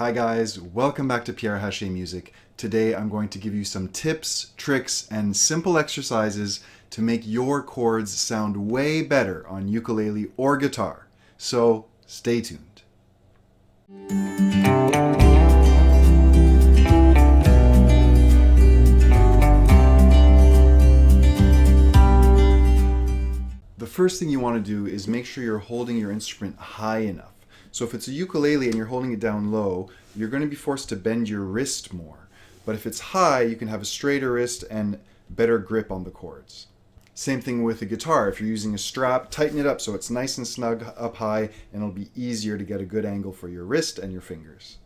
Hi guys, welcome back to Pierre Haché Music. Today I'm going to give you some tips, tricks, and simple exercises to make your chords sound way better on ukulele or guitar. So stay tuned. The first thing you want to do is make sure you're holding your instrument high enough. So if it's a ukulele and you're holding it down low, you're going to be forced to bend your wrist more. But if it's high, you can have a straighter wrist and better grip on the chords. Same thing with a guitar. If you're using a strap, tighten it up so it's nice and snug up high, and it'll be easier to get a good angle for your wrist and your fingers.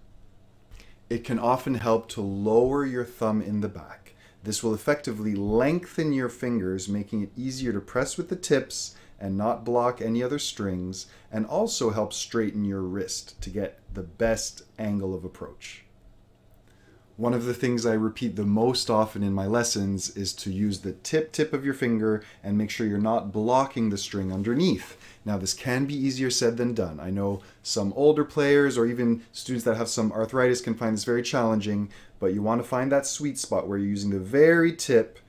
It can often help to lower your thumb in the back. This will effectively lengthen your fingers, making it easier to press with the tips and not block any other strings, and also help straighten your wrist to get the best angle of approach. One of the things I repeat the most often in my lessons is to use the tip of your finger and make sure you're not blocking the string underneath. Now this can be easier said than done. I know some older players or even students that have some arthritis can find this very challenging, but you want to find that sweet spot where you're using the very tip,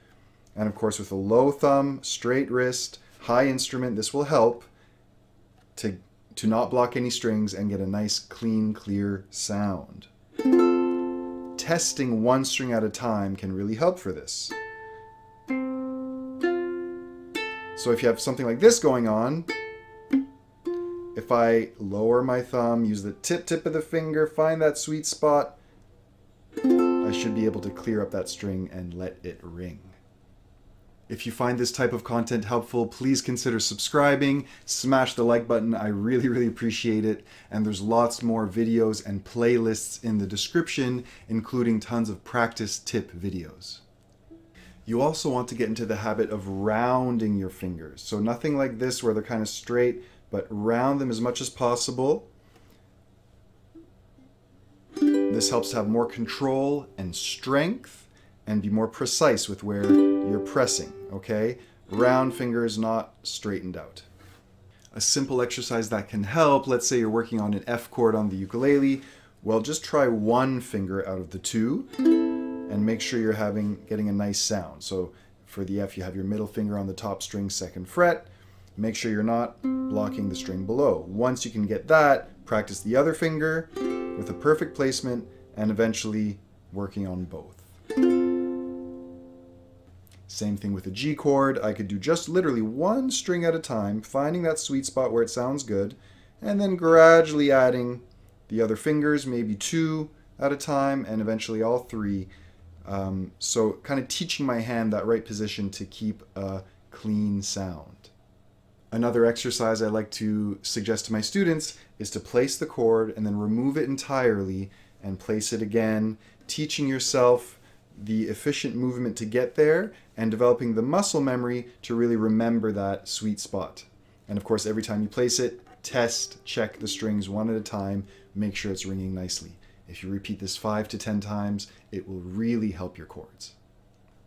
and of course with a low thumb, straight wrist, high instrument. This will help to not block any strings and get a nice, clean, clear sound. Testing one string at a time can really help for this. So if you have something like this going on, if I lower my thumb, use the tip of the finger, find that sweet spot, I should be able to clear up that string and let it ring. If you find this type of content helpful, please consider subscribing, smash the like button. I really appreciate it. And there's lots more videos and playlists in the description, including tons of practice tip videos. You also want to get into the habit of rounding your fingers. So nothing like this where they're kind of straight, but round them as much as possible. This helps to have more control and strength and be more precise with where you're pressing, okay? Round fingers, not straightened out. A simple exercise that can help, let's say you're working on an F chord on the ukulele, well, just try one finger out of the two and make sure you're getting a nice sound. So for the F, you have your middle finger on the top string, 2nd fret. Make sure you're not blocking the string below. Once you can get that, practice the other finger with a perfect placement and eventually working on both. Same thing with a G chord. I could do just literally one string at a time, finding that sweet spot where it sounds good, and then gradually adding the other fingers, maybe 2 at a time, and eventually all 3. So kind of teaching my hand that right position to keep a clean sound. Another exercise I like to suggest to my students is to place the chord and then remove it entirely and place it again, teaching yourself the efficient movement to get there and developing the muscle memory to really remember that sweet spot. And of course, every time you place it, test, check the strings one at a time, make sure it's ringing nicely. If you repeat this 5 to 10 times, it will really help your chords.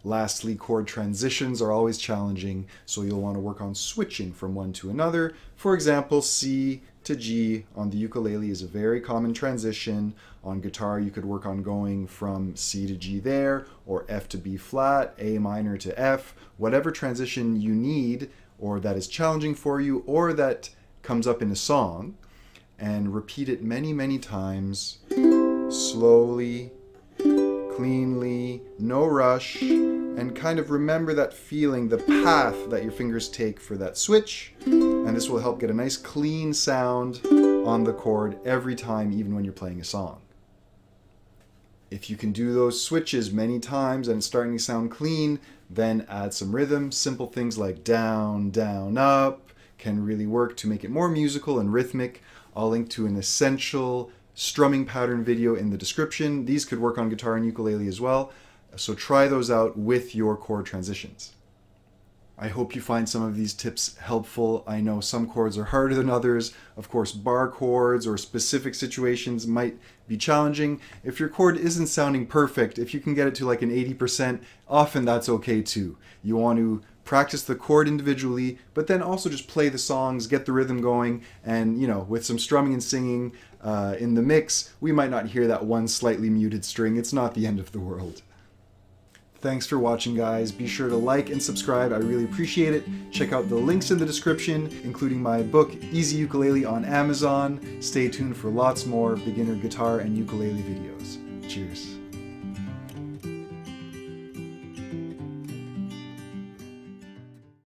Lastly, chord transitions are always challenging, so you'll want to work on switching from one to another. For example, C to G on the ukulele is a very common transition. On guitar, you could work on going from C to G there, or F to B flat, A minor to F, whatever transition you need, or that is challenging for you, or that comes up in a song, and repeat it many times, slowly, cleanly, no rush, and kind of remember that feeling, the path that your fingers take for that switch, and this will help get a nice clean sound on the chord every time, even when you're playing a song. If you can do those switches many times and it's starting to sound clean, then add some rhythm. Simple things like down, down, up can really work to make it more musical and rhythmic. I'll link to an essential strumming pattern video in the description. These could work on guitar and ukulele as well, so try those out with your chord transitions. I hope you find some of these tips helpful. I know some chords are harder than others. Of course, bar chords or specific situations might be challenging. If your chord isn't sounding perfect, if you can get it to like an 80%, often that's okay too. You want to practice the chord individually, but then also just play the songs, get the rhythm going, and with some strumming and singing in the mix, we might not hear that one slightly muted string. It's not the end of the world. Thanks for watching, guys. Be sure to like and subscribe. I really appreciate it. Check out the links in the description, including my book, Easy Ukulele, on Amazon. Stay tuned for lots more beginner guitar and ukulele videos. Cheers.